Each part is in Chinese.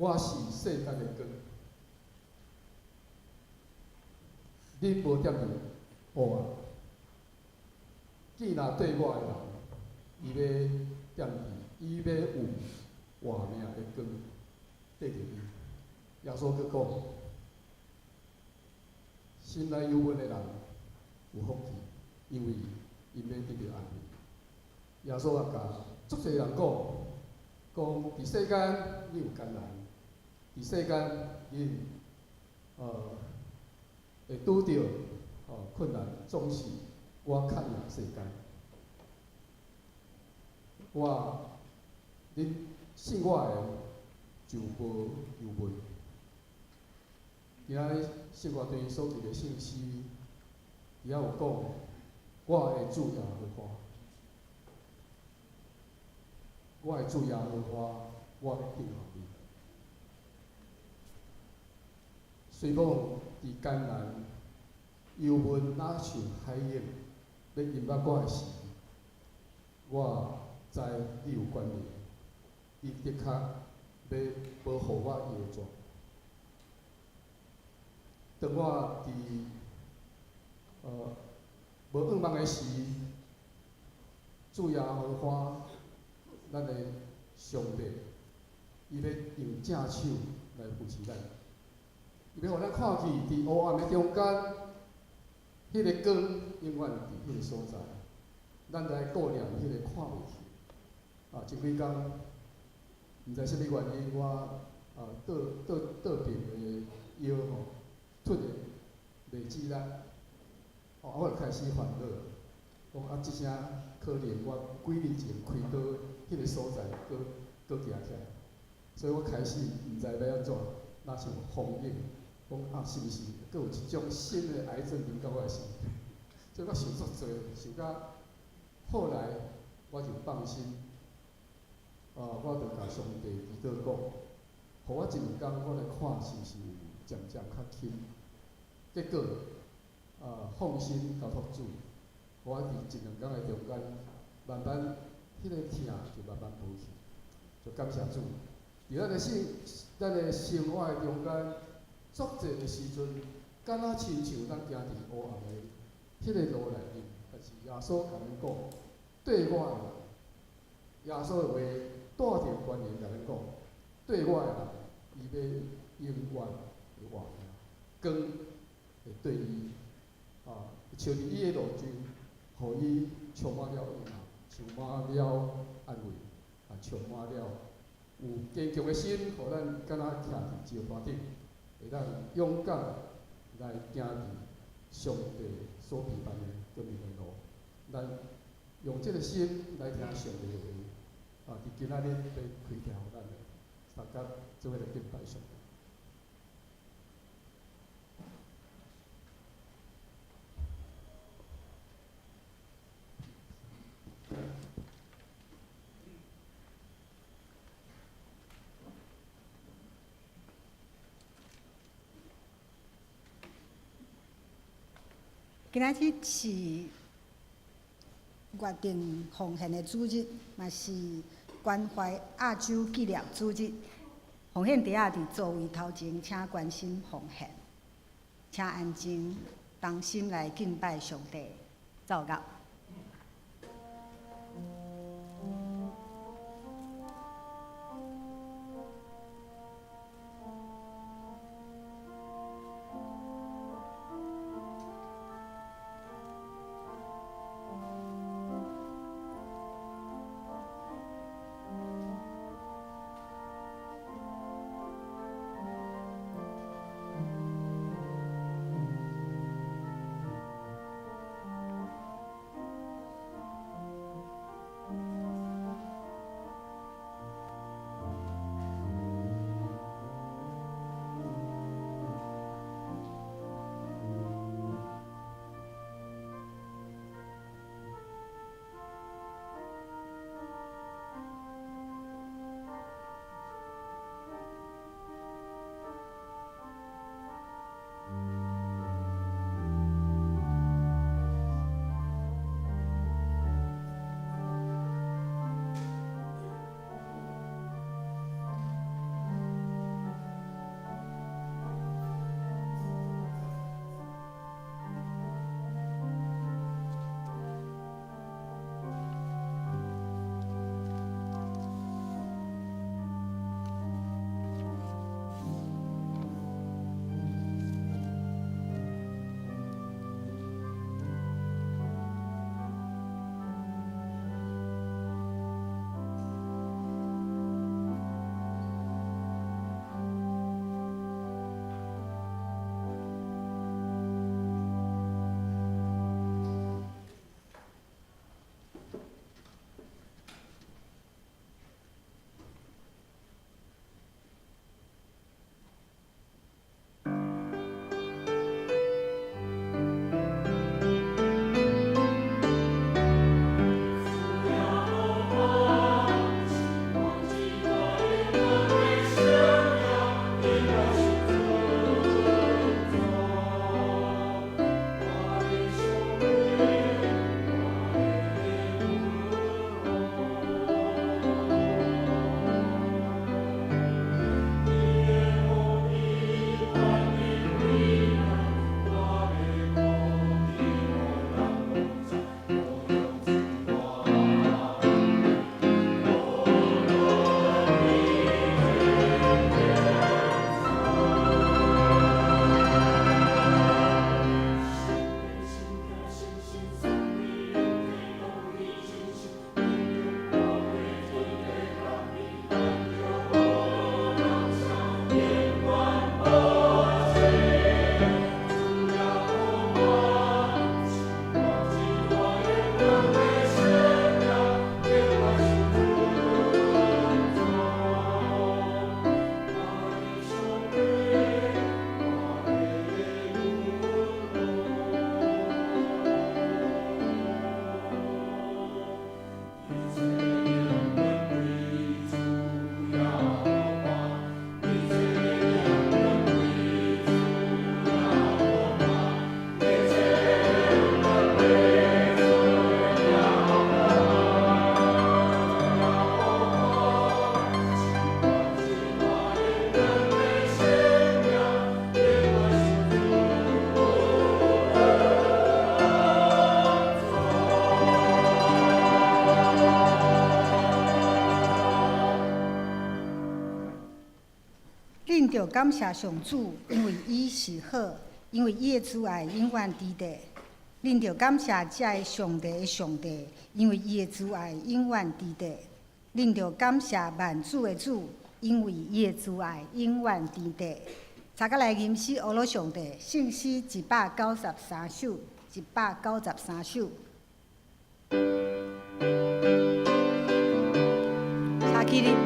我是世间的光，恁无踮伫黑暗。既若对我的人，伊要踮伫，伊要有活命的光缀着伊。耶稣佫讲，心内忧闷的人有福气，因为因要得到安慰。耶稣也甲足侪人讲，伫世间你有艰难，伫世间你会拄着困难，总是我较赢世间。恁信我的就无忧闷。今仔圣歌对所记的信息，伊遐有讲，我的主耶和华，我的主耶和华，我会敬候你。虽讲伫艰难、忧闷若像海涌要淹没我的时，我知你有管理，你的确要保护我腰带。当我伫无盼望的时，主耶和华，咱的上帝，伊要用正手来扶持咱，伊要互咱看见伫黑暗的中间，迄个光永远伫迄个所在。咱来顾念迄个看袂去。前几工，毋知啥物原因，我倒病的腰突然袂止力，我就开始烦恼，讲即声可能我几日前开刀迄个所在，佫行起来，所以我开始毋知要安怎，若像封印，讲是毋是佫有一种新的癌症临到我的身体，所以我想足多，想到后来我就放心，我就甲上帝祈祷讲，互我一两工，我来看是毋是有渐渐较轻。结果，放心交托主，我伫一两工的中间，慢慢迄个疼就慢慢无去，就感谢主。伫咱的生活的中间，足侪的时阵，敢若亲像咱行伫黑暗的迄个路内面，但是耶稣甲咱讲，对我的人，耶稣的话带着观念甲咱讲，对我的人，伊要永远的活命，光会对伊，照伫伊的路径，互伊充满了永恒，充满了安慰，充满了有坚强的心，互咱敢若徛伫石盘顶，会当勇敢来行伫上帝所期盼的光明的路。咱用这个心来听上帝的话，伫今仔日要开条互咱的，大家做伙来敬拜上帝。今仔日是约定奉献的主日，嘛是关怀亚洲纪念主日。奉献地伫座位头前，请关心奉献，请安静，同心来敬拜上帝，奏乐。恁着感谢上主，因为伊是好，因为伊的慈爱永远伫地。恁着感谢遮个上帝的上帝，因为伊的慈爱永远伫地。恁着感谢万主的主，因为伊的慈爱永远伫地。查甲来吟诗学罗上帝，圣诗193首，193首。查起哩。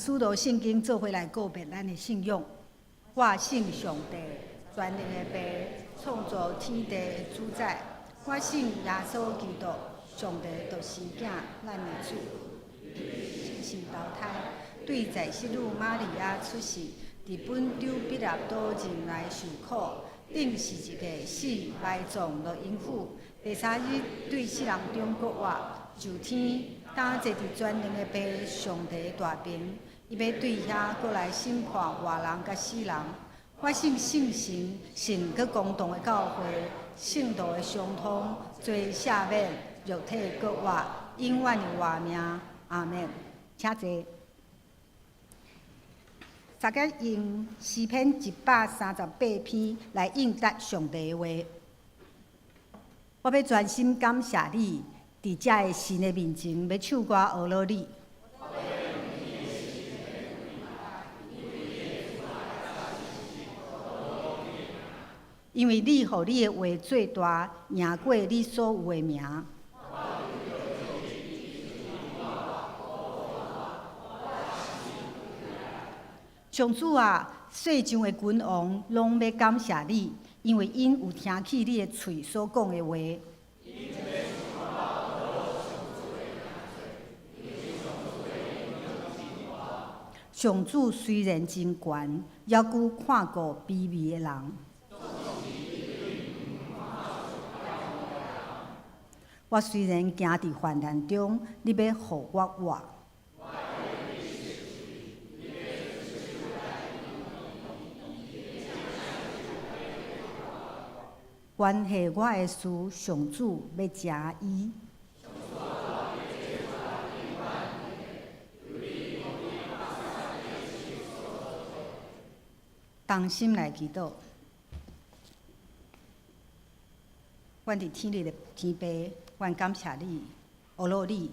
使徒圣经做回来告别咱的信仰。我信上帝，全能的爸，创造天地的主宰。我信耶稣基督，上帝就是囝，咱的主，是投胎，对在世女玛利亚出世，伫本丢彼拉多人来受苦，顶是一个死埋葬落阴府，第三日对世人中国活，就天担坐伫全能的爸上帝的大边。伊要对遐过来审判活人甲死人。我信圣神，信佮公道的教会，圣道的相通，罪赦免，肉体搁活，永远的活命。阿门。请坐。大家用诗篇138篇来应答上帝的话。我要专心感谢你，伫遮的神的面前，要唱歌学罗你。因为你互你的话最大，赢过你所有的名。上主啊，世上的君王拢要感谢你，因为因有听起你的嘴所讲的话。上主虽然真悬，犹顾看顾卑微的人。我虽然行伫患难中，你要互我活。原系我的事，上主要加伊。同心来祈祷，阮伫天日的天父，阮感谢你，阿罗你，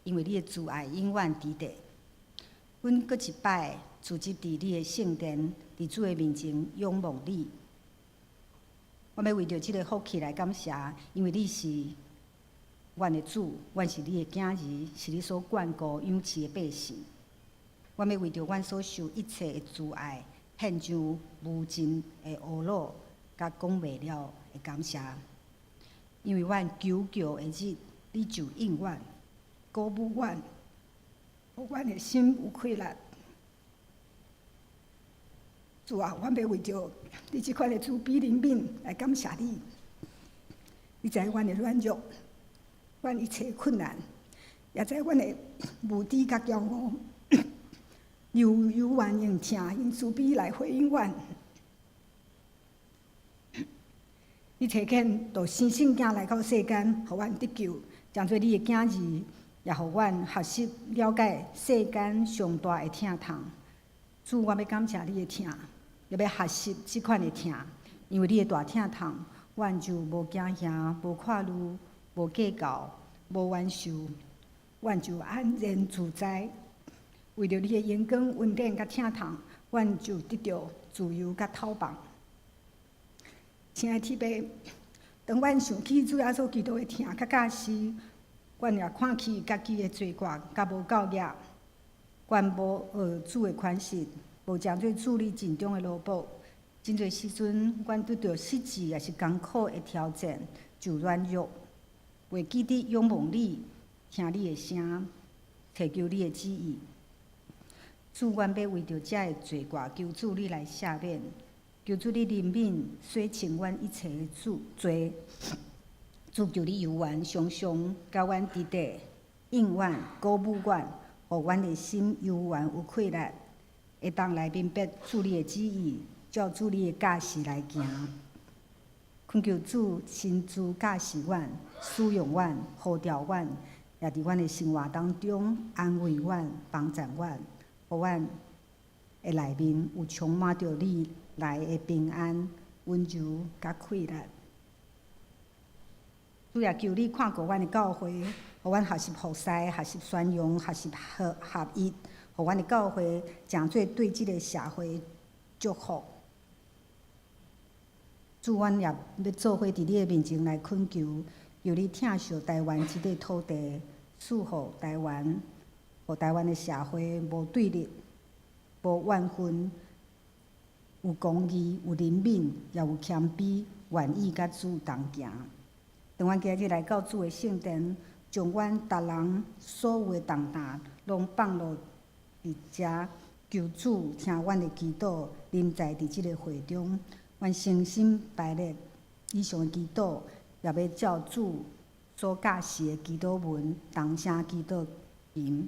因为你的慈爱永远伫地。阮搁一摆聚集伫你的圣殿，伫主的面前仰望你。我要为着即个福气来感谢，因为你是阮的主，阮是你的囝儿，是你所眷顾养饲的百姓。我要为着阮所受一切的慈爱，献上无尽的懊恼，甲讲袂了的感谢。因为阮求救的日，你就应阮，鼓舞阮，互阮的心有快乐。主啊，阮要为着你即款的慈悲怜悯来感谢你。你知阮的软弱，阮一切困难，也知阮的无知甲骄傲，犹愿用听用慈悲来回应阮。你差遣就生圣囝来到世间，互阮得救，将做你的囝儿，也互阮学习了解世间上大的疼痛。主，我要感谢你的疼。也要学习即款的疼，因为你的大疼痛，阮就无惊吓、无看虑、无计较、无怨受，阮就安然自在。为着你的阳光、恩典甲疼痛，阮就得到自由甲透放。亲爱的天父，当阮想起主耶稣基督的疼甲教示，阮也看起家己的罪过甲无够业，阮无学主的款式。无将做主你尽忠的劳保，真侪时阵，阮拄着实际也是艰苦的挑战，就软弱，袂记得仰望你，听你的声，祈求你的旨意。主，阮要为着遮的罪过，求主你来赦免，求主你怜悯，洗清阮一切的罪。主，求你由阮常常甲阮伫地，应阮鼓舞阮，互阮的心悠远有快乐。会当来明白主你的旨意，照主你的教示来行。恳求主亲自教示阮、使用阮、呼召阮，也伫阮的生活当中安慰阮、帮助阮，互阮的内面有充满着你来的平安、温柔甲快乐。主也求你看顾阮的教会，互阮学习服侍、学习宣扬、学习合一。互阮的教会诚做对即个社会祝福。主，阮也要做伙伫你的面前来恳求，求你疼惜台湾即个土地，赐予台湾，互台湾的社会无对立、无怨恨，有公义、有怜悯，也有谦卑，愿意甲主同行。当阮今日来到主的圣殿，将阮逐人所有的重担拢放落伫遮，求主听阮的祈祷，临在伫即个会中，阮诚心拜列以上的祈祷，也要照主所教示的祈祷文，同声祈祷言。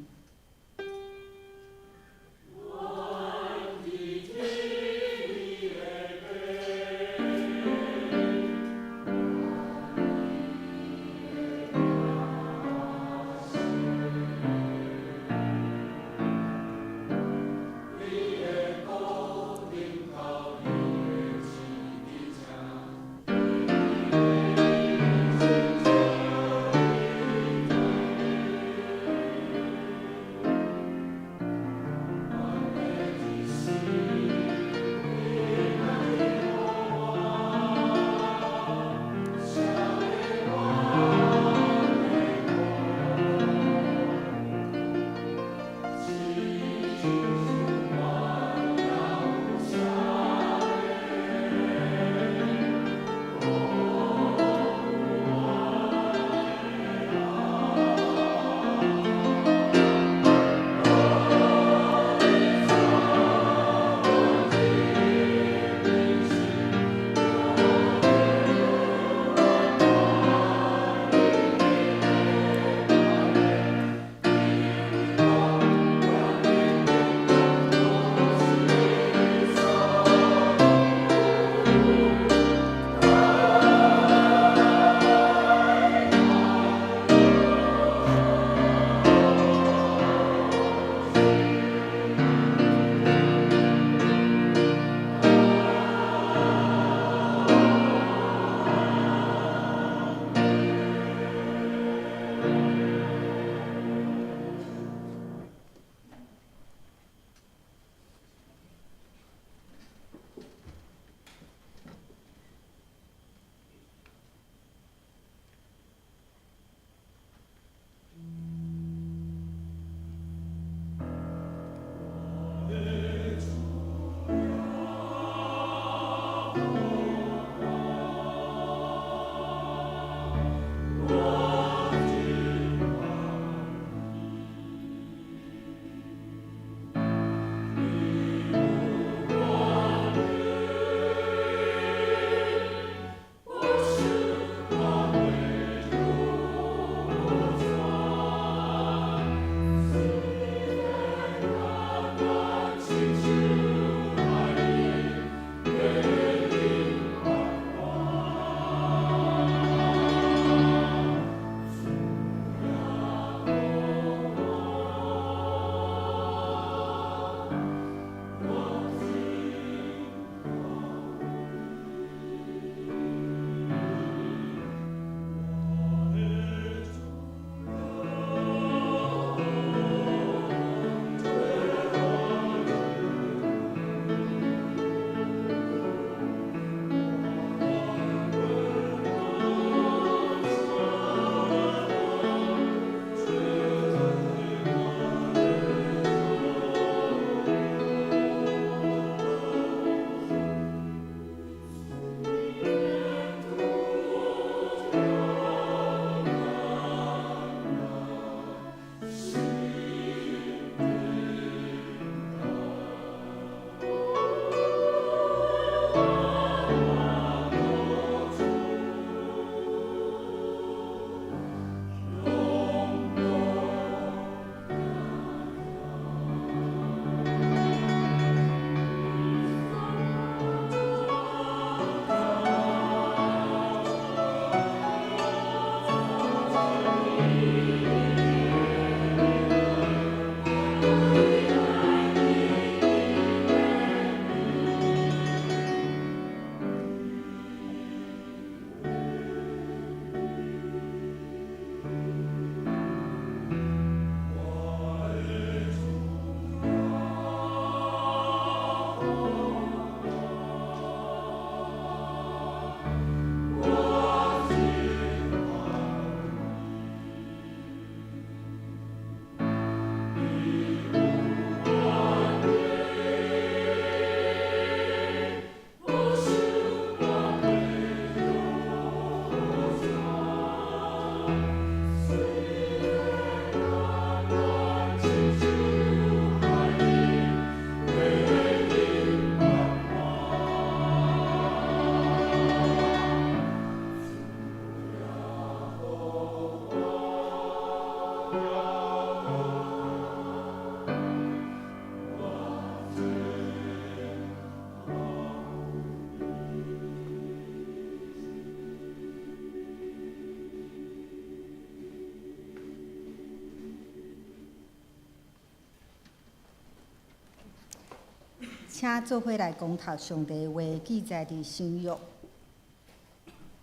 请做伙来公读上帝话记载伫新约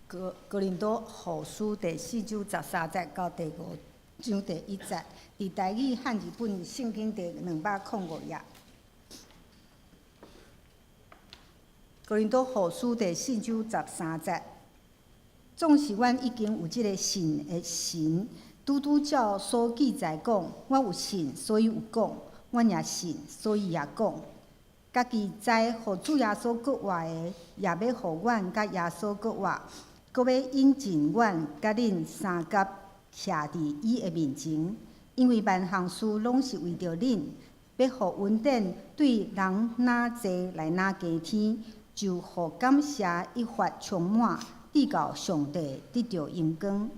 哥林多后书第4章13节到第5章第1节，伫台语汉语本圣经第205页。哥林多后书第4章13节，总是阮已经有即个信的神，拄照所记载讲，我有信，所以有讲；阮也信，所以也讲。家己知，互主耶稣国活的，也要互阮甲耶稣国活，搁要引进阮甲恁三甲徛伫伊的面前，因为万项事拢是为着恁，要互恩典对人哪济来哪加添，就互感谢一发充满，直到上帝得着荣光。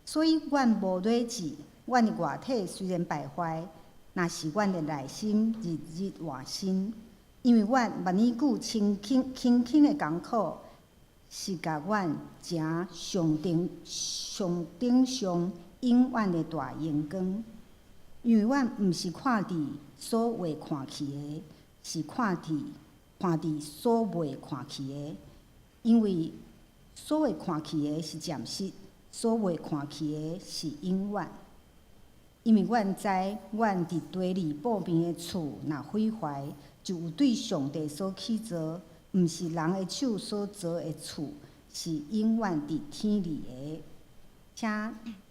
所以，阮无软志，阮的外体虽然败坏，若是阮的内心日日换新。因为阮万年久轻轻的艰苦，是甲阮诚上顶上永远的大荣光。因为阮毋是看伫所未看去的，是看伫所未看去的。因为所未看去的是暂时，所未看去的是永远。因为阮知，阮伫地里报边的厝若毁坏，就有对上帝所起造，毋是人的手所造的厝，是永远伫天里的。请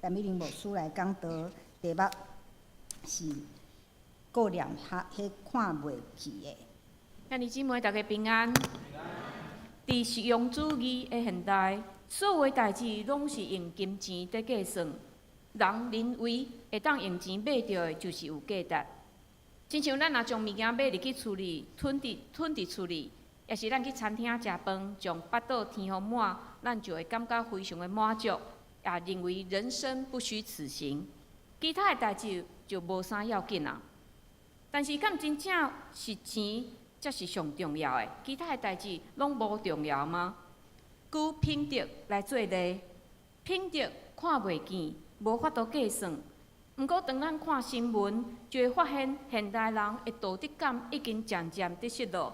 陈美玲牧师来讲道题目是顾念迄看袂起的。兄弟姊妹，大家平安。伫实用主义的现代，所有代志拢是用金钱在计算。人认为会当用钱买到的，就是有价值。亲像咱若将物件买入去厝里，囤伫厝里，也是咱去餐厅食饭，将腹肚填好满，咱就会感觉非常的满足，也认为人生不虚此行。其他的代志就无啥要紧啊。但是，敢真正是钱才是上重要的？其他的代志拢无重要吗？举品德来做例，品德看袂见。无法度计算，毋过当咱看新闻，就会发现现代人的道德感已经渐渐伫失落。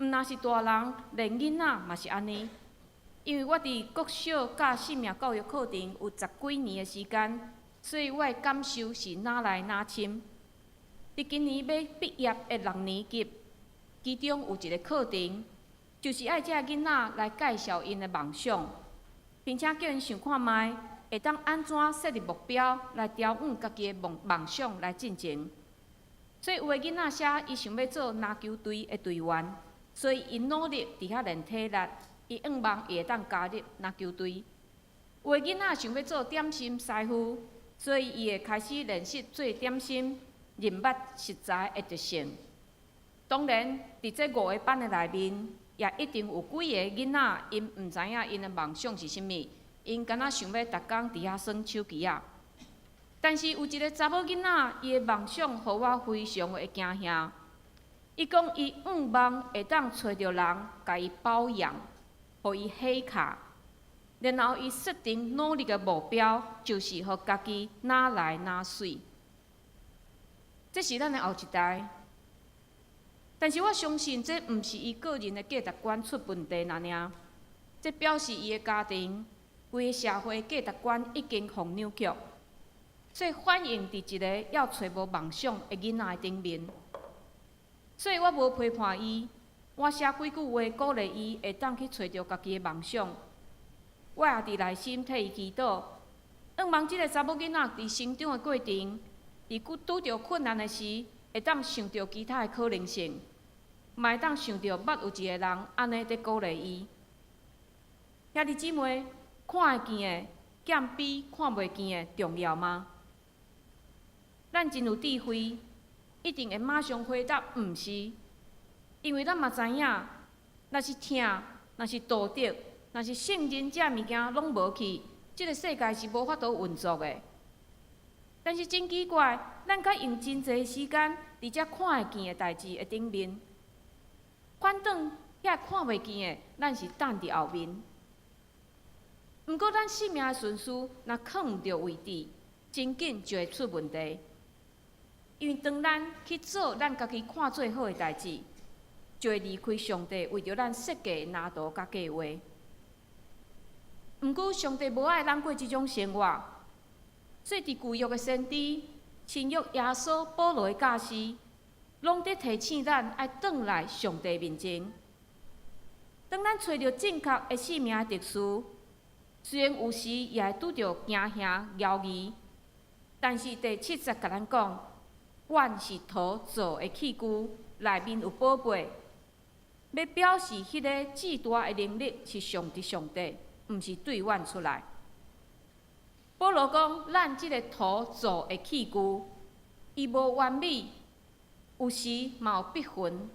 毋若是大人，连囡仔嘛是安尼。因为我伫国小甲生命教育课程有10几年的时间，所以我的感受是哪来哪深。伫今年要毕业的6年级，其中有一个课程，就是爱遮囡仔来介绍因的梦想，并且叫因想看卖。会当安怎设立目标来调整家己的梦想来进前？所以有的囡仔写伊想要做篮球队的队员，所以伊努力伫遐练体力，伊愿望伊会当加入篮球队。有的囡仔想要做点心师傅，所以伊会开始练习做点心，认捌食材的特性。当然，伫这5个班的内面，也一定有几个囡仔因毋知影因的梦想是啥物。因敢若想要逐工伫遐耍手机啊，但是有一个查某囡仔，伊的梦想互我非常的惊吓。伊讲伊愿望会当找着人，甲伊包养，互伊喜卡，然后伊设定努力的目标，就是互家己哪来哪水。这是咱的后一代，但是我相信这毋是伊个人的价值观出问题尔，这表示伊的家庭。规个社会价值观已经互扭曲，所以反映伫一个要找无梦想的囡仔顶面。所以我无批判伊，我写几句话鼓励伊会当去找着家己的梦想。我也伫内心替伊祈祷，愿望即个查某囡仔伫成长的过程，伫拄着困难的时，会当想着其他的可能性，嘛会当想着捌有一个人安尼伫鼓励伊。兄弟姊妹。看会见的，剑比看袂见的重要吗？咱真有智慧，一定会马上回答毋是，因为咱嘛知影，若是疼，若是道德，若是圣人这物件拢无去，即个世界是无法度运作的。但是真奇怪，咱甲用真侪时间伫遮看会见的代志的顶面，反倒遐看袂见的，咱是等伫后面。毋过，咱生命的顺序若放毋着位置，真紧就会出问题。因为当咱去做咱家己看做好的代志，就会离开上帝为着咱设计的蓝图甲计划。毋过，上帝无爱咱过即种生活，所以伫旧约的先知、新约耶稣、保罗的教师，拢伫提醒咱爱转来上帝面前。当咱找着正确的生命的特殊，虽然有时也会拄着惊吓、犹豫，但是第7节甲咱讲，阮是土做的器具，内面有宝贝，要表示迄个至大的能力是上帝，毋是对阮出来。保罗讲，咱即个土做的器具，伊无完美，有时嘛有必分。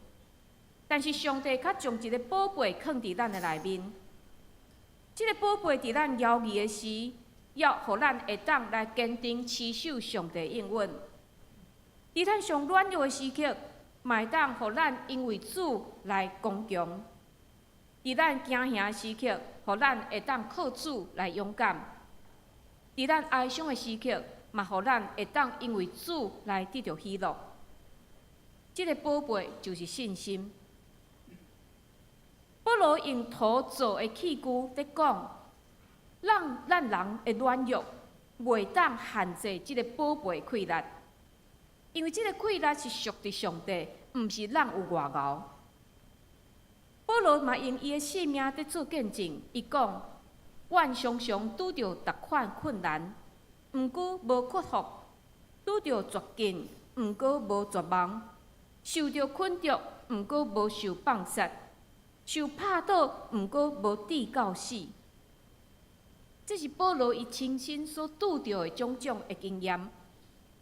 但是上帝较将一个宝贝放伫咱的内面，即个宝贝伫咱犹豫的时，要互咱会当来坚定持守上帝应允；伫咱上软弱的时刻，嘛会当互咱因为主来刚强；伫咱惊吓的时刻，互咱会当靠主来勇敢；伫咱哀伤的时刻，嘛互咱会当因为主来得到喜乐。即个宝贝就是信心。保罗用土做的器具在讲，让咱人的软弱袂当限制即个宝贝的气力，因为即个气力是属伫上帝，毋是咱有外貌。保罗嘛用伊的性命在做见证，伊讲：阮常常拄着逐款困难，毋过无克服；拄着绝境，毋过无绝望；受着困着，毋过无受放杀。受拍倒，毋过无抵到死。这是保罗伊亲身所拄着的种种的经验。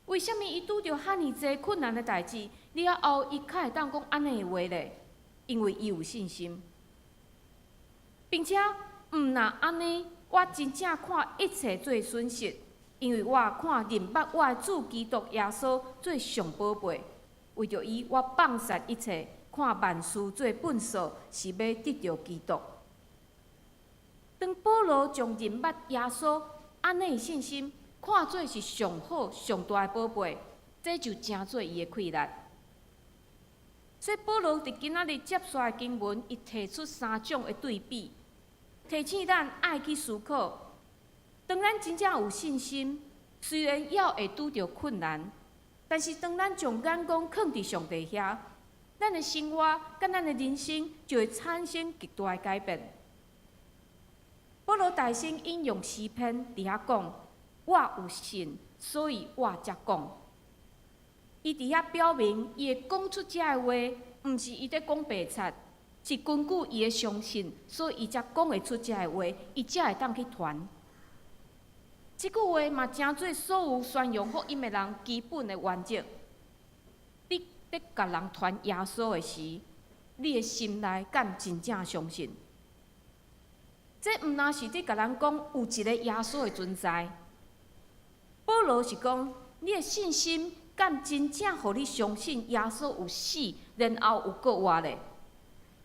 为什么伊拄着遐尼济困难的代志，了后伊较会当讲安尼的话呢？因为伊有信心，并且毋若安尼，我真正看一切做损失，因为我看认捌我的主基督耶稣做上宝贝。为着伊，我放下一切。看万事做粪扫，是要得到基督。当保罗将认捌耶稣安尼的信心，看做是上好上大的宝贝，这就真做伊的气力。所以保罗伫今仔日接续的经文，伊提出3种的对比，提醒咱爱去思考。当咱真正有信心，虽然也会拄着困难，但是当咱将眼光放伫上帝遐，咱的生活甲咱的人生就会产生极大的改变。保罗大声引用诗篇伫遐讲：“我有信，所以我才讲。”伊伫遐表明，伊会讲出遮个话，毋是伊在讲白贼，是根据伊的相信，所以伊才讲会出遮个话，伊才会当去传。即句话嘛，真做所有宣扬福音的人基本的原则。你在甲人传耶稣的时，你的心内敢真正相信？这毋单是伫甲人讲有一个耶稣的存在。保罗是讲，你的信心敢真正互你相信耶稣有死，然后有搁活咧，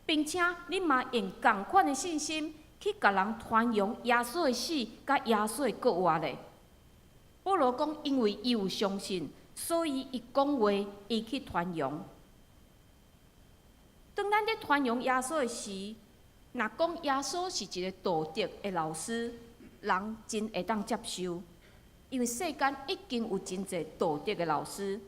并且你嘛用同款的信心去甲人传扬耶稣的死，甲耶稣的搁活咧。保罗讲，因为伊有相信。所以，伊讲话，伊去传扬。当咱咧传扬耶稣的时，若讲耶稣是一个道德的老师，人真会当接受，因为世间已经有真侪道德的老师。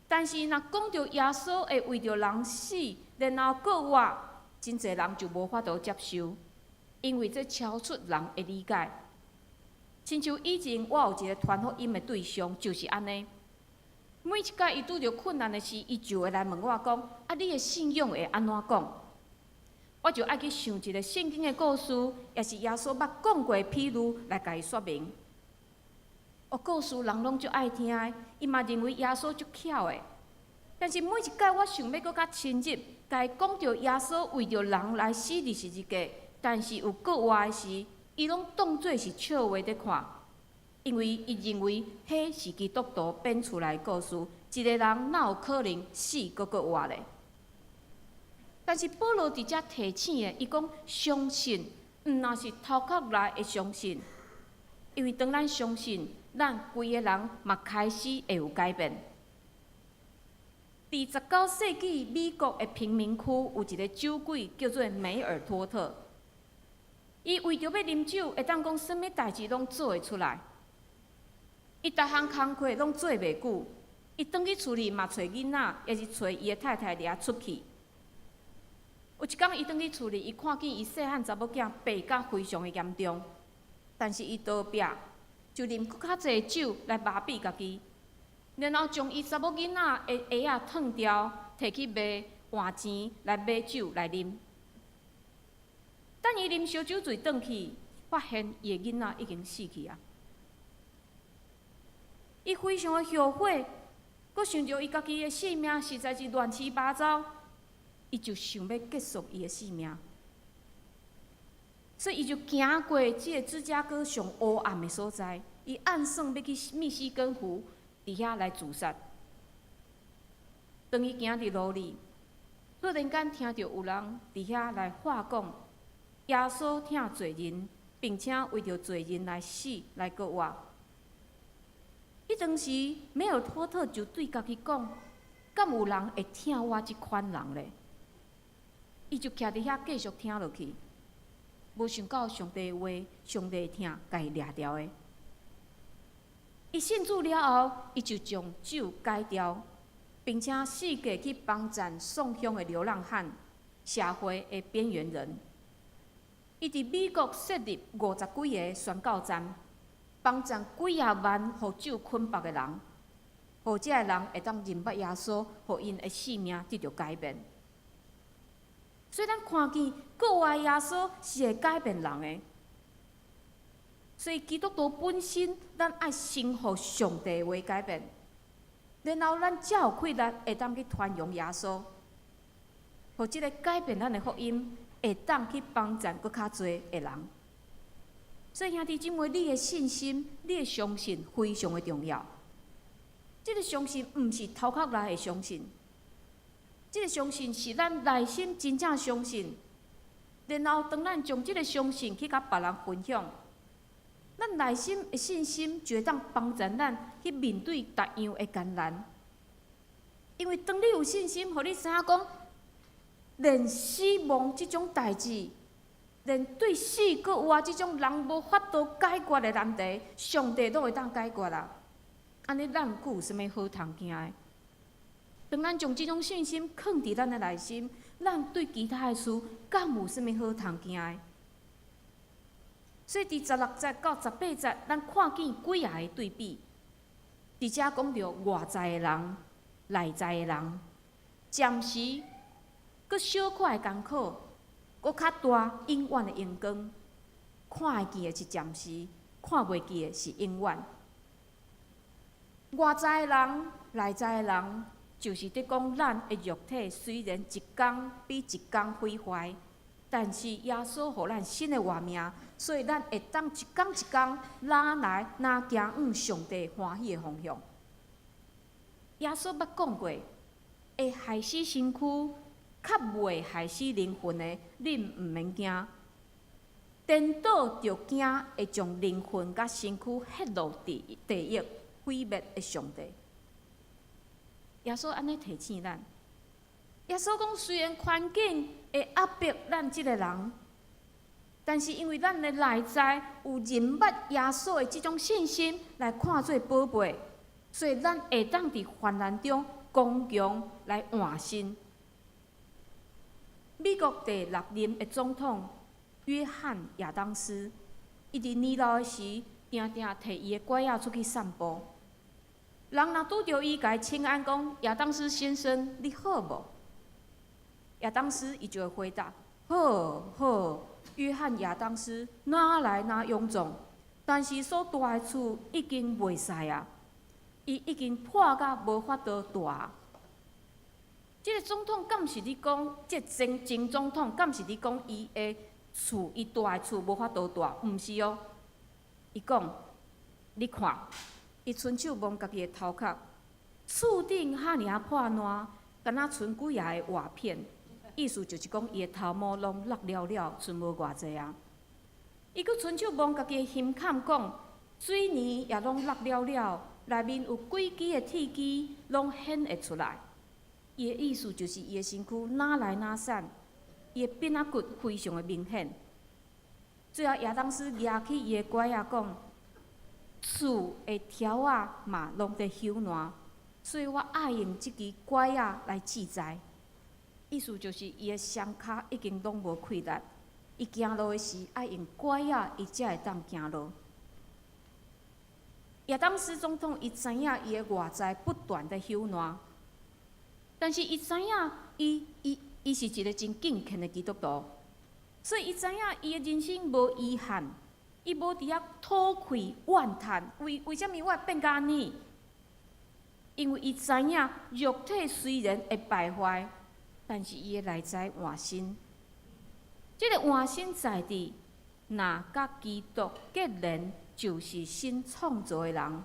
但是，若讲到耶稣会为着人死，然后搁活，真侪人就无法度接受，因为这超出人的理解。亲像以前我有一个传福音的对象，就是安尼。每一摆伊拄着困难的时，伊就会来问我讲：啊，你的信仰会安怎讲？我就爱去想一个圣经的故事，也是耶稣捌讲过的譬喻来甲伊说明。故事人拢足爱听的，伊嘛认为耶稣足巧的。但是每一摆我想要搁较深入，甲伊讲到耶稣为着人来死伫十字架，但是有搁活的时。伊拢当作是笑话在看，因为伊认为迄是基督徒编出来的故事，一个人哪有可能死搁活咧？但是保罗伫遮提醒的，伊讲相信，毋若是头壳内的相信，因为当咱相信，咱规个人嘛开始会有改变。伫19世纪美国的贫民区有一个酒鬼叫做梅尔托特，伊为着要啉酒，会当讲啥物代志拢做会出来。伊逐项工课拢做袂久，伊转去厝里嘛找囡仔，也是找伊的太太掠出去。有一天，伊转去厝里，伊看见伊细汉查某囝病甲非常的严重，但是伊逃避，就啉搁较济酒来麻痹家己。然后将伊查某囡仔的鞋仔脱掉，摕去卖换钱来买酒来啉。等伊啉烧酒醉转去，发现伊的囡仔已经死去啊！伊非常的后悔，阁想着伊家己的性命实在是乱七八糟，伊就想要结束伊的性命。所以伊就行过即个芝加哥上黑暗的所在，伊暗算要去密西根湖。伫遐来自杀。当伊行伫路里，突然间听到有人伫遐来话讲，耶稣疼罪人，并且为着罪人来死来搁活。迄当时，梅尔托特就对家己讲：，敢有人会疼我即款人咧？伊就徛伫遐继续听落去，无想到上帝的话，上帝疼，家己掠掉的。伊信主了后，伊就将酒改掉，并且四界去帮赞送乡的流浪汉、社会的边缘人。伊伫美国设立50几个宣教站，帮赞几啊万互酒困绑的人，互遮个人会当认捌耶稣，互因的性命得到改变。所以咱看见，个爱耶稣是会改变人的。所以基督徒本身，咱爱先互上帝的话改变，然后咱才有气力会当去传扬耶稣，互即个改变咱的福音会当去帮助搁较侪的人。所以兄弟姊妹，你的信心、你的相信非常的重要。即个相信毋是头壳内的相信，即个相信是咱内心真正相信，然后当咱将即个相信去甲别人分享。咱内心的信心就会当帮助咱去面对逐样的艰难，因为当你有信心，互你知影讲，连死亡即种代志，连对死搁活即种人无法度解决的难题，上帝都会当解决啦。安尼咱佫有啥物好通惊的？当咱将即种信心放伫咱的内心，咱对其他的事，敢有啥物好通惊的？所以，伫16节到18节，咱看见几下个对比。伫遮讲到外在的人、内在的人，暂时搁小可的艰苦，搁较大永远的阳光。看会见的是暂时，看袂见的是永远。外在的人、内在的人，就是伫讲咱的肉体虽然一天比一天毁坏。但是耶稣互咱新的活命，所以咱会当一天一天哪来哪行往上帝欢喜的方向。耶稣捌讲过，会害死身躯，较袂害死灵魂的，恁毋免惊。颠倒着惊会将灵魂甲身躯陷入地狱毁灭的上帝。耶稣安尼提醒咱。耶稣讲，虽然环境会压迫咱即个人，但是因为咱的内在有认捌耶稣的即种信心来看做宝贝，所以咱会当伫患难中刚强来换新。美国第6任的总统约翰亚当斯，伊伫年老的时，定定摕伊的拐仔出去散步。人若拄着伊，甲伊请安讲：“亚当斯先生，你好无？”亚当斯伊就会回答：“好，好。”约翰亚当斯哪来哪臃肿，但是所住的厝已经袂使啊，伊已经破甲无法度住。即个总统敢是你讲，即个前总统敢是你讲伊的厝，伊住的厝无法度住？毋是哦。伊讲，你看，伊伸手摸家己的头壳，厝顶遐尔破烂，敢若剩几下的瓦片。意思就是讲，伊的头毛拢落了了，剩无偌济啊。伊佫伸手摸家己的胸坎，讲水泥也拢落了了，内面有几支的铁枝拢显会出来。伊的意思就是伊的身躯哪来哪散，伊的鬓仔骨非常的明显。最后亚当斯举起伊的拐仔讲：“厝的条仔嘛拢在朽烂，所以我爱用即支拐仔来记载。”意思就是伊的双脚已经拢无气力，伊行路的时爱用拐仔，伊才会当行路。亚当斯总统伊知影伊的外在不断的朽烂，但是伊知影伊是一个真敬虔的基督徒，所以伊知影伊的人生无遗憾，伊无伫遐吐气怨叹，为什么我会变甲安尼？因为伊知影肉体虽然会败坏，但是伊的内在换新。即个换新在伫，若甲基督结连，就是新创造的人，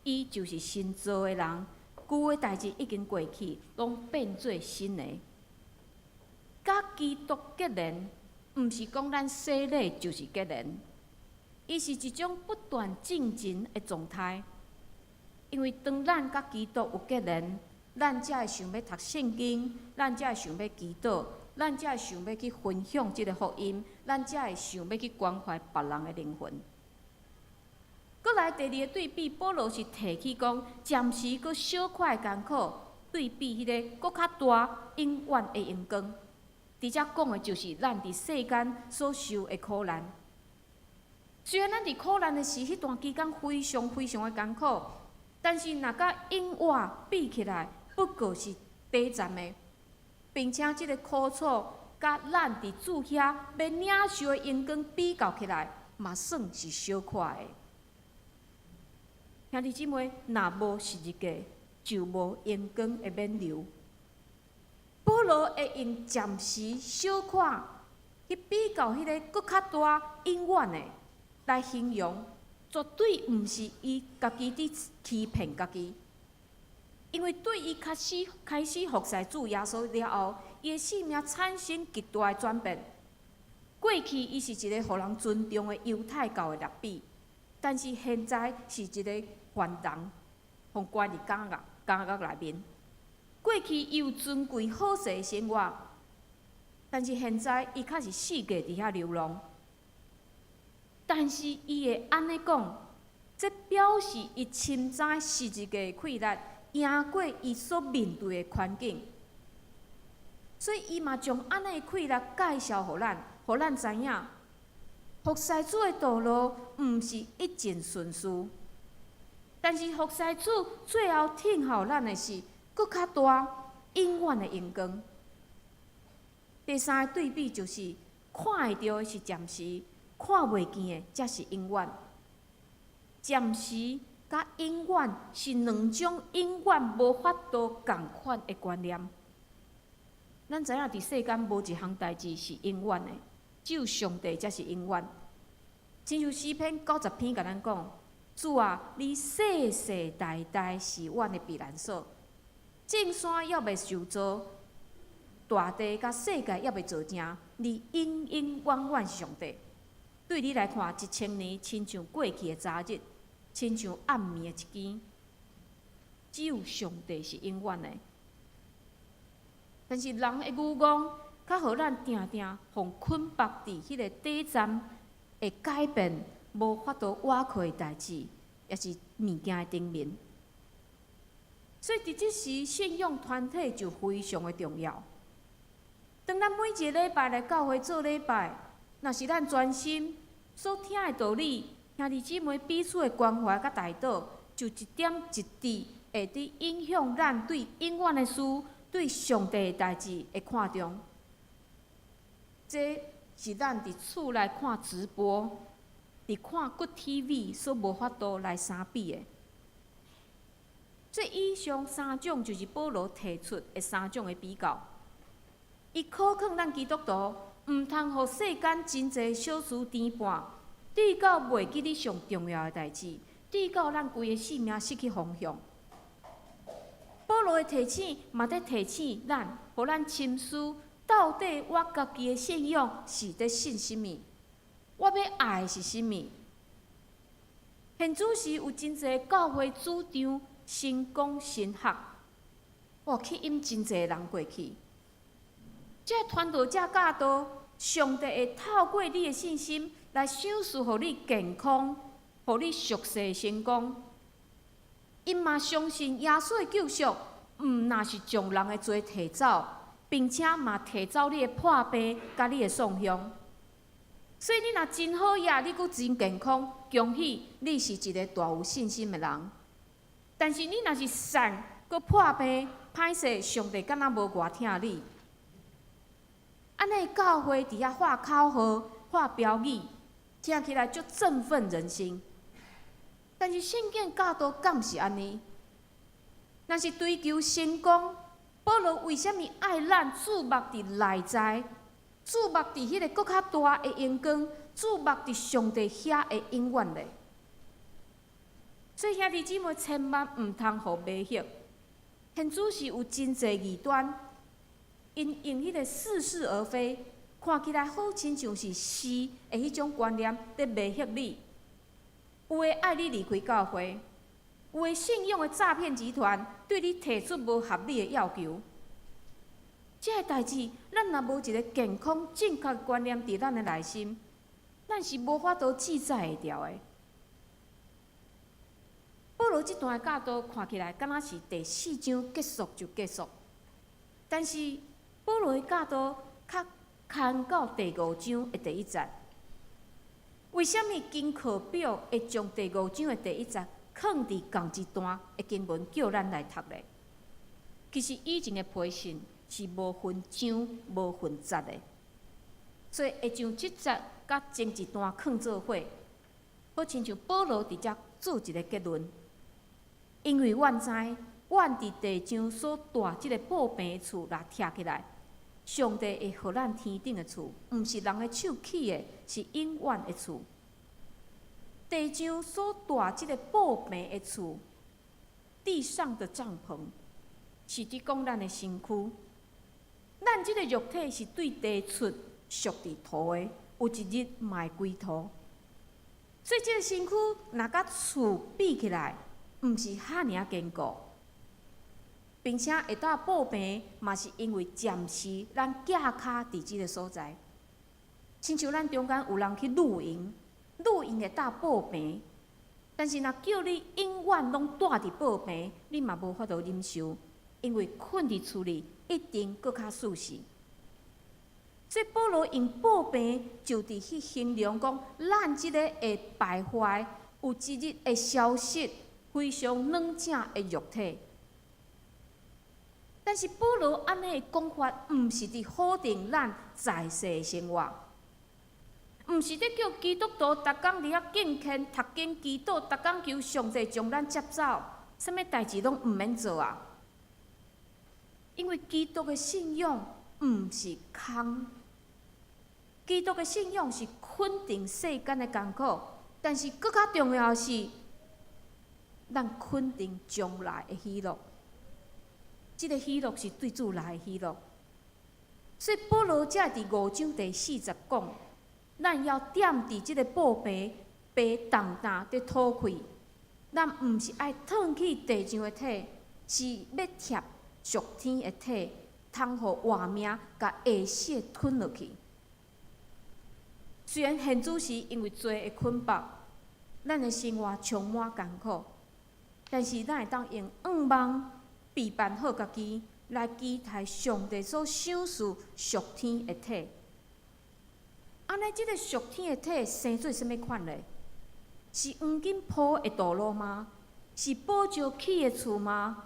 伊就是新造的人。旧的代志已经过去，拢变做新的。甲基督结连，毋是讲咱洗礼就是结连，伊是一种不断进前的状态。因为当咱甲基督有结连，咱才会想要读圣经，咱才会想要祈祷，咱才会想要去分享即个福音，咱才会想要去关怀别人的灵魂。搁来第二个对比，保罗是提起讲，暂时搁小块艰苦，对比迄个搁较大永远的阳光。伫遮讲的就是咱伫世间所受的苦难。虽然咱伫苦难的时，迄段期间非常非常的艰苦，但是若甲永远比起来，不过是短暂的，并且即个苦楚，甲咱伫主遐要领受的阳光比较起来，嘛算是小块的。兄弟姊妹，若无十字架，就无阳光的免流。保罗会用暂时小块去比较迄个搁较大永远的来形容，绝对毋是伊家己伫欺骗家己。因为对伊开始服侍主耶稣了后，伊的生命产生极大的转变。过去伊是一个互人尊重的犹太教的律比，但是现在是一个凡人，互关伫监狱内面。过去伊有尊贵好势的生活，但是现在伊较是世界伫遐流浪。但是伊会安尼讲，这表示伊深知十字架的气力赢过伊所面对的环境，所以伊嘛将安尼的气力介绍互咱知影，服侍主的道路毋是一件顺事，但是服侍主最后听候咱的是搁较大永远的阳光。第三个对比就是看会到的是暂时，看袂见的才是永远。暂时甲永远是两种永远无法度共款的观念。咱知影伫世间无一项代志是永远的，只有上帝才是永远。亲像诗篇90篇甲咱讲：主啊，你世世代代是阮的避难所。正山还未受造，大地甲世界还未造成，你永永远远是上帝。对你来看，1000年亲像过去的早日，亲像暗暝的一更。只有上帝是永远的。但是人的愚妄，较互咱定定互捆绑伫迄个短暂会改变、无法度瓦开的代志，也是物件的顶面。所以伫即时，信仰团体就非常的重要。当咱每一个礼拜来教会做礼拜，若是咱专心所听的道理，兄弟姊妹彼此的关怀甲带导，就一点一滴会伫影响咱对永远的事、对上帝的代志的看重。这是咱伫厝内看直播、伫看 Good TV 所无法度来相比的。这以上三种就是保罗提出的三种的比较。伊考劝咱基督徒，毋通互世间真侪小事颠簸，对到袂记你上重要的代志，对到咱规个生命失去方向。保罗的提醒，嘛在提醒咱，互咱深思，到底我家己的信仰是伫信什么？我要爱的是什么？现主时有真侪教会主张神功神学，去引真侪人过去。这传道者教导，上帝会透过你的信心来赏赐，互你健康，互你俗世成功。因嘛相信耶稣的救赎，若是将人的罪摕走，并且嘛摕走你的破病甲你的丧凶。所以你若真好呀，你阁真健康，恭喜你是一个大有信心的人。但是你若是瘦阁破病，歹势，上帝敢若无偌疼你。安尼教会伫遐画口号、画标语，听起来足振奋人心。但是圣经教导敢是安尼？若是追求成功，保罗为虾米爱咱注目伫内在，注目伫迄个搁较大的阳光，注目伫上帝遐的永远咧？所以兄弟姊妹千万毋通互迷惑。现主是有真侪异端，因用迄个似是而非，看起来好亲像是诗的迄种观念在迷惑你。有诶爱你离开教会，有诶信仰诶诈骗集团对你提出无合理诶要求。这个代志，咱若无一个健康正确观念伫咱诶内心，咱是无法度记载会牢诶。保罗这段教导看起来敢若是第4章结束就结束，但是保罗的教导较牵到第5章的第1节。为什么经课表会将第5章的第1节放伫同一段的经文叫咱来读咧？其实以前的批信是无分章、无分节的，所以会将这节甲前一段放做伙，好亲像保罗伫遮做一个结论。因为阮知，阮伫地上所住即个宝贝的厝来拆起来，上帝会互咱天顶的厝，毋是人的手起的，是永远的厝。地上所住即个宝贝的厝，地上的帐篷，是伫讲咱的身躯。咱即个肉体是对地出属伫土的，有一日嘛会归土。所以即个身躯若甲厝比起来，毋是遐尔坚固，并且会当保平，嘛是因为暂时咱架骹伫即个所在。亲像咱中间有人去露营，露营会当保平，但是若叫你永远拢住伫保平，你嘛无法度忍受，因为困伫厝里一定搁较舒适。所以保罗用保平，就伫去形容讲，咱即个会败坏，有一日会消失。非常软正的肉体，但是保罗安尼的讲法，毋是伫否定咱在世的生活，毋是伫叫基督徒逐工伫遐敬虔、读经、祈祷，逐工求上帝将咱接走，啥物代志拢毋免做啊！因为基督的信仰毋是空，基督的信仰是肯定世间的艰苦，但是更较重要的是。咱肯定将来的喜乐，即个喜乐是对主来的喜乐。所以保罗才伫5章第4节讲，咱要踮伫即个宝贝白重担伫讨开，咱毋是爱褪去地上的体，是要贴属天的体，通互活命甲下死吞落去。虽然现主时因为罪的捆绑，咱的生活充满艰苦。但是，咱会当用仰望、备办好家己，来期待上帝所赏赐属天的体。安尼，即个属天的体生做甚物款咧？是黄金铺的道路吗？是宝石起的厝吗？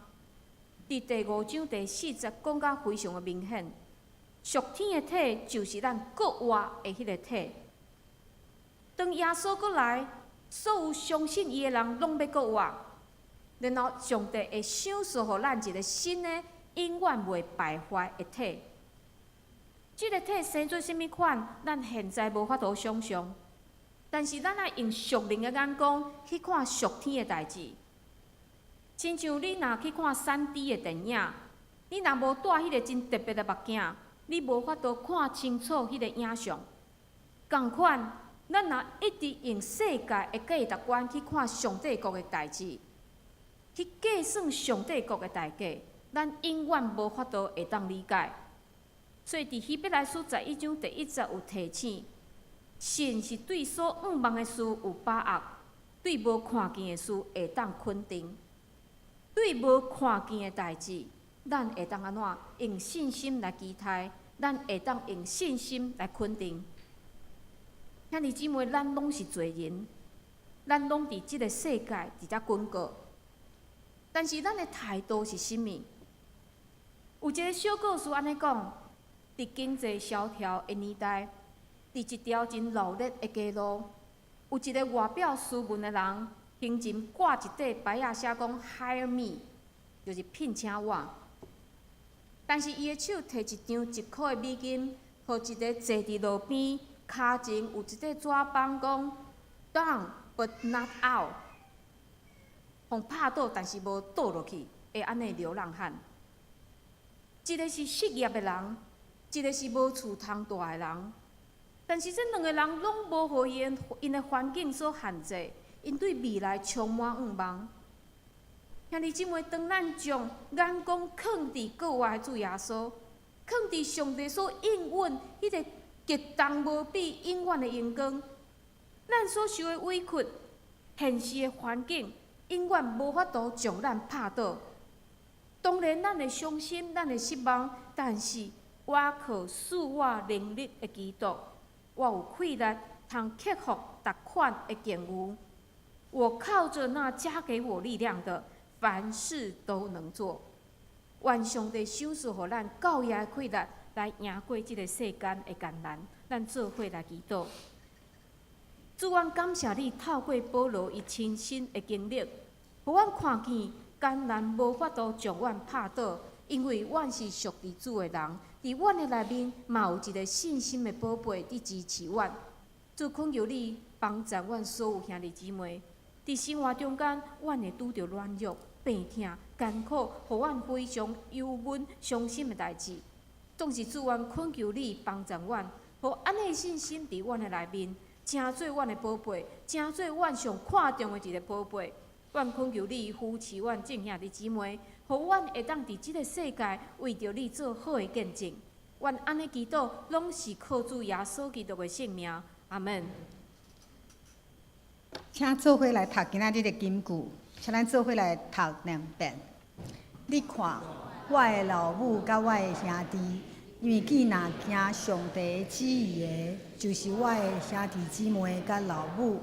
伫第5章第4节讲甲非常的明显，属天的体就是咱国活的迄个体。当耶稣过来，所有相信伊的人拢要国活。然后，上帝会赏赐予咱一个新的、永远袂败坏的体。这个体生做甚物款，咱现在无法度想象。但是，咱爱用属灵的眼光去看属天的代志。亲像你若去看3D 的电影，你若无戴迄个真特别的目镜，你无法度看清楚迄个影像。共款，咱若一直用世界的价值观去看上帝国的代志。去计算上帝国的代价，咱永远无法度会当理解。所以伫希伯来书11章第1节有提醒，神是对所仰望的事有把握，对无看见的事会当肯定。对无看见的代志，咱会当安怎用信心来期待？咱会当用信心来肯定。兄弟姊妹，咱拢是罪人，咱拢伫即个世界伫遮滚过。但是咱的态度是甚物？有一个小故事安尼讲，伫经济萧条的年代，伫一条真闹热的街路，有一个外表斯文的人，胸前挂一块牌仔，写讲 “Hire me”， 就是聘请我。但是伊的手摕一张1块的美金，互一个坐伫路边，骹前有一块纸板讲 “Down but not out”， 互拍倒，但是无倒落去的安尼流浪汉。一个是失业的人，一个是无厝通住的人。但是这两个人拢无互因的环境所限制，因对未来充满盼望。兄弟姊妹，当咱将眼光放伫国外的主耶稣，放伫上帝所应允迄个极重无比、永远的阳光，咱所受的委屈、现实的环境，永远无法度将咱拍倒。当然，咱会伤心，咱会失望，但是我靠赐我能力的基督，我有气力通克服逐款的境遇。我靠着那加给我力量的，凡事都能做。愿上帝赏赐予咱够爷的气力，来赢过这个世间的艰难。咱做伙来祈祷。主，阮感谢你透过保罗伊亲身的经历，互阮看见艰难无法度将阮拍倒，因为阮是属于主的人，伫阮的内面嘛有一个信心的宝贝伫支持阮。主，恳求你帮助阮所有兄弟姊妹，伫生活中间，阮会拄着软弱、病痛、艰苦，互阮非常忧闷、伤心的代志。总是主，阮恳求你帮助阮，互安尼信心伫阮的内面，成做阮的宝贝，成做阮上看重的一个宝贝。愿恳求你扶持阮正兄弟姊妹，互阮会当伫即个世界为着你做好的见证。愿安尼祈祷，拢是靠主耶稣基督的圣名。阿门。请做伙来读今仔日的金句，请咱做伙来读2遍。你看，我的老母甲我的兄弟，因为既若行上帝旨意的，就是我的兄弟姊妹甲老母。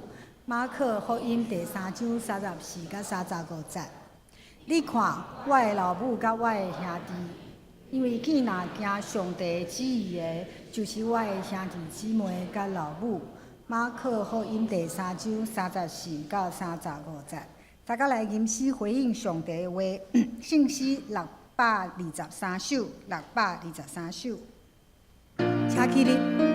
马可福音第3章34到35节。你看，我的老母甲我的兄弟，因为既若行上帝旨意的，就是我的兄弟姊妹甲老母。马可福音第3章34到35节。大家来吟诗回应上帝的话，圣诗623首，623首，请起立。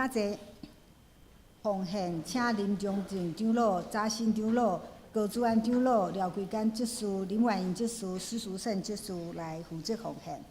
请坐。奉献请林中正长老、查新长老、高子安长老、廖桂干执事、林婉莹执事、施淑胜执事来负责奉献。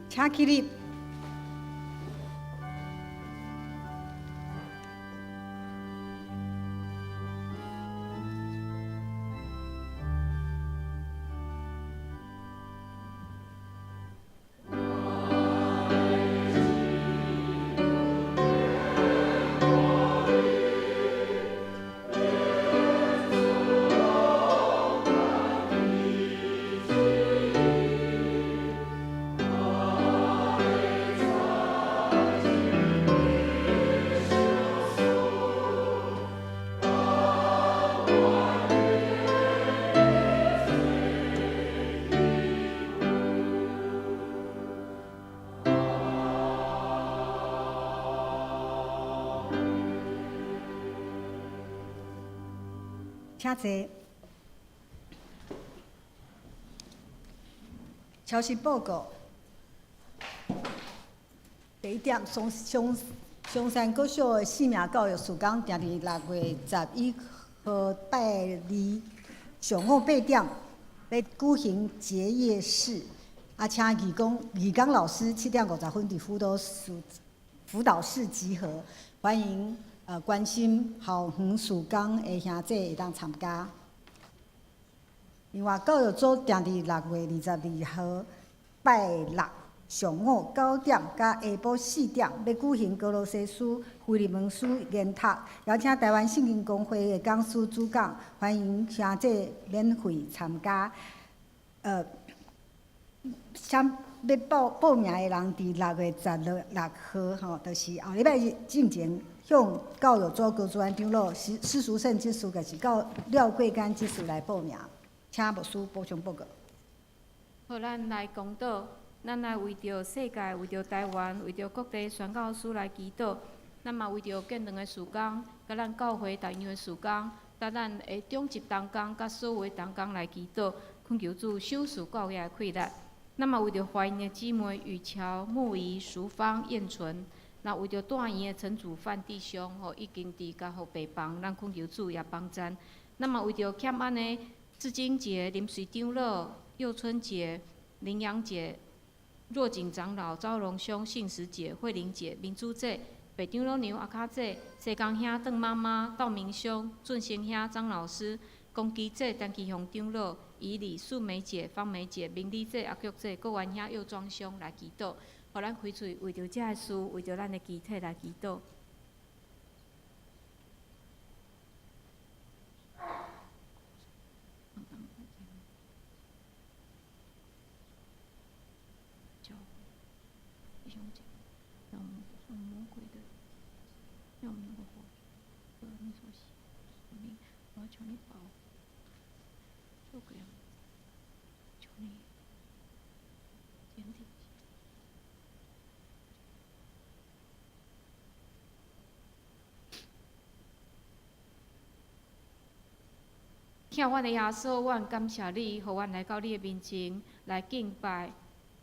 请起立。请坐。消息报告：第一点，松山国小的生命教育时间定伫6月11号拜二上午8点，要举行结业式。请义工老师7点50分伫辅导室集合，欢迎关心校园事工的兄弟会当参加。另外，教育组定伫6月22号拜六上午9点甲下晡4点，要举行高罗西斯菲利门斯研读，邀请台湾圣经公会的讲师主讲，欢迎兄弟免费参加。要报名的人，伫6月16号就是后礼拜进前向教育组高主任长老施淑胜执事，就是到廖桂干执事来报名。请牧师补充报告。好，咱来公祷，咱来为着世界、为着台湾、为着各地宣教师来祈祷。咱嘛为着建堂的事工，甲咱教会大样的事工，甲咱的中级同工，甲所有的同工来祈祷，恳求主守事教业的困难。咱嘛为着怀孕的姊妹雨乔、木仪、淑芳、燕纯，那为着住院的陈祖范弟兄，吼已经伫甲互病房，咱恳求主也帮赞。咱嘛为着欠安的志金节、林水长老、佑春节、林阳节、若景长老、赵荣兄、信实姐、慧玲姐、民主姐、北长老娘、阿卡姐、西江兄、邓妈妈、道明兄、俊生兄、张老师、公基姐、陈其雄长老、以礼、素梅姐、方梅姐、明理姐、阿菊姐、郭元兄、佑庄兄来祈祷，互咱开嘴为着这个事，为着咱的集体来祈祷。弟兄姐妹，让我们不受魔鬼的，让我们能够活出你所喜生命。我要求你保护，就这样，求你坚定。听阮的耶稣，阮感谢你，互阮来到你的面前来敬拜、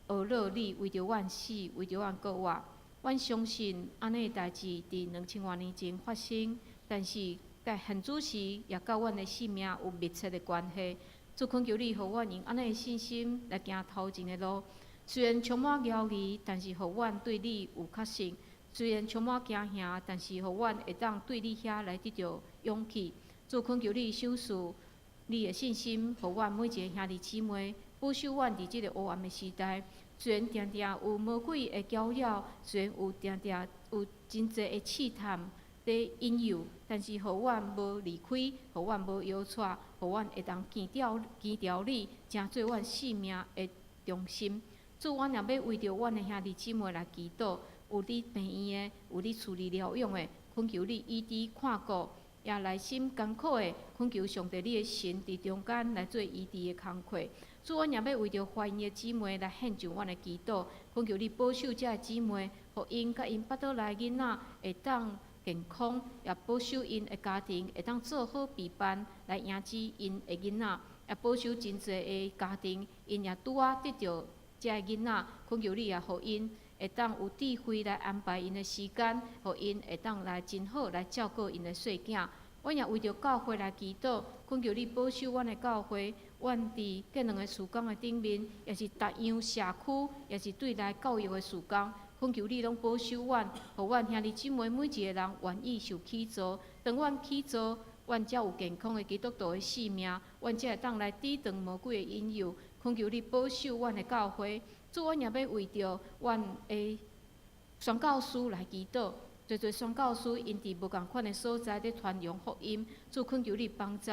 学乐你，为着阮死，为着阮过活。阮相信安尼的代志伫2000多年前发生，但是甲现主时也甲阮的性命有密切的关系。主恳求你，互阮用安尼的信心来行头前的路。虽然充满犹豫，但是互阮对你有确信；虽然充满惊吓，但是互阮会当对你遐来得到勇气。主恳求你赏赐你的信心，互阮每一个兄弟姊妹，保守阮伫即个黑暗的时代。虽然定定有魔鬼的搅扰，虽然有定定有真侪的试探在引诱，但是互阮无离开，互阮无摇掣，互阮会当见条你，成做阮性命的中心。主，阮若要为着阮的兄弟姊妹来祈祷，有你病院的，有你处理疗养的，恳求你医治看顾。也内心艰苦的，恳求上帝你的神伫中间来做医治的工课。主，阮也要为着怀孕的姊妹来献上阮的祈祷，恳求你保守遮个姊妹，互因甲因腹肚内囡仔会当健康，也保守因的家庭会当做好备班来养育因的囡仔，也保守真侪的家庭，因也拄啊得到遮个囡仔，恳求你也互因会当有智慧来安排因的时间，互因会当来真好来照顾因的细囝。阮也为着教会来祈祷，恳求你保守阮的教会，阮伫各两个事工的顶面，也是逐样社区，也是对内教育的事工，恳求你拢保守阮，互阮兄弟姊妹每一个人愿意受起造。当阮起造，阮才有健康的基督徒的性命，阮才会当来抵挡魔鬼的引诱。恳求你保守阮的教会。主，阮也要为着阮的宣教师来祈祷，侪宣教师因伫无共款的所在咧传扬福音。主，恳求你帮助，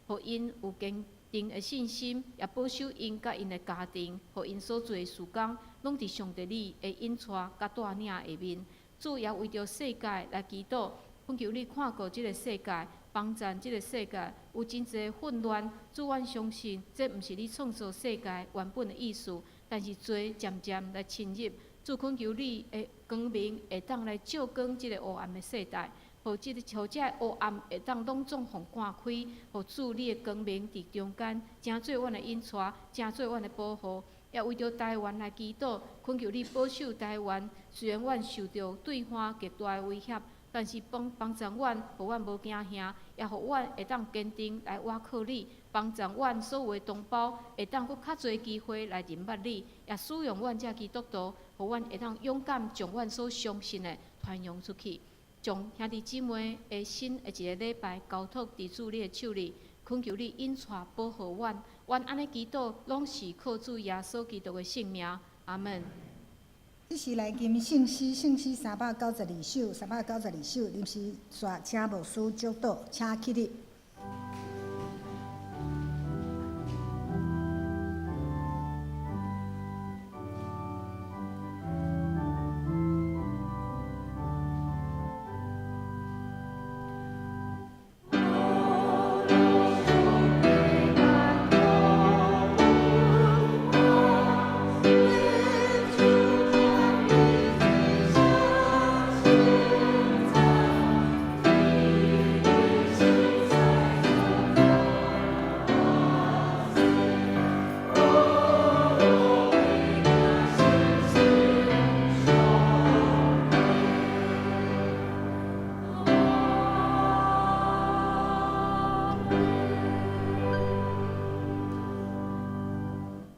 互因有坚定的信心，也保守因甲因的家庭，互因所做的事工，拢伫上帝你的引带甲带领下面。主，也为着世界来祈祷，恳求你看顾即个世界，帮助即个世界有真侪混乱。主，阮相信这毋是你创造世界原本的意思。但是罪渐渐来侵入，主恳求你的光明会当来照光即个黑暗的世代，互这黑暗会当拢总互赶开，互主你的光明伫中间，成做阮的引带，成做阮的保护。也为着台湾来祈祷，恳求你保守台湾。虽然阮受到对方极大的威胁，但是帮助阮，互阮无惊吓，也互阮会当坚定来倚靠你，帮助阮所有的同胞会当搁较侪机会来认捌你，也使用阮遮基督徒，互阮会当勇敢将阮所相信的传扬出去，将兄弟姊妹的新的一个礼拜交托伫主你的手里，恳求你引带保护阮。阮安尼祈祷，拢是靠主耶稣基督的圣名，阿门。这是来金圣诗392首，392首，临时煞请牧师祝祷，请起立。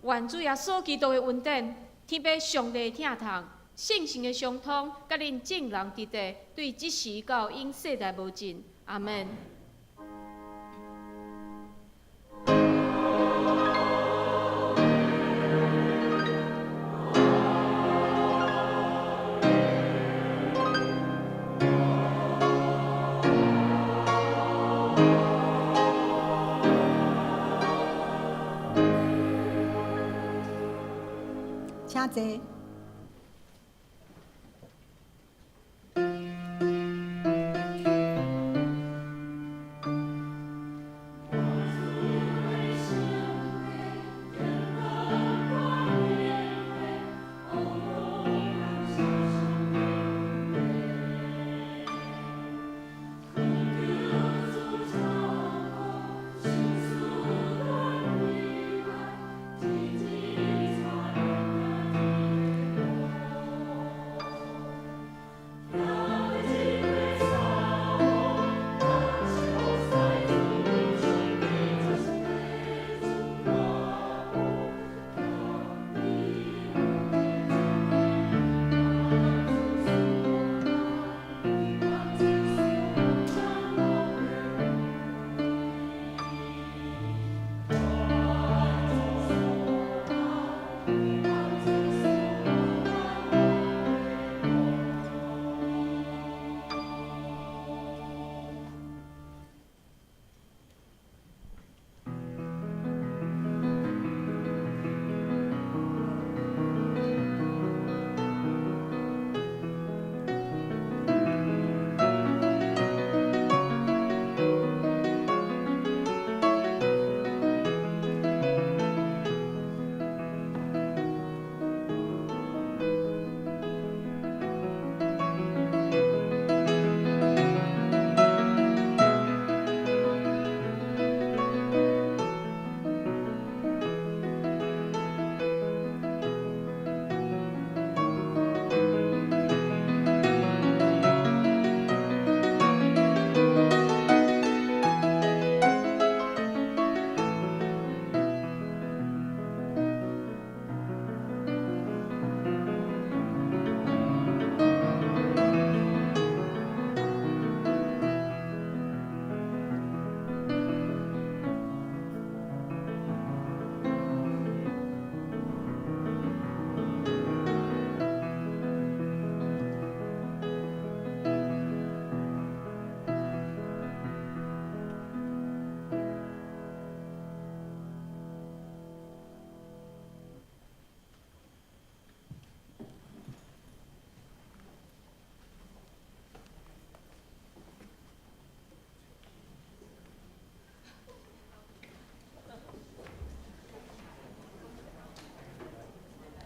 愿主耶稣基督的恩典、天父上帝的疼痛、圣神的相通，甲恁众人伫地，对即时到永世代无尽。阿门。请坐。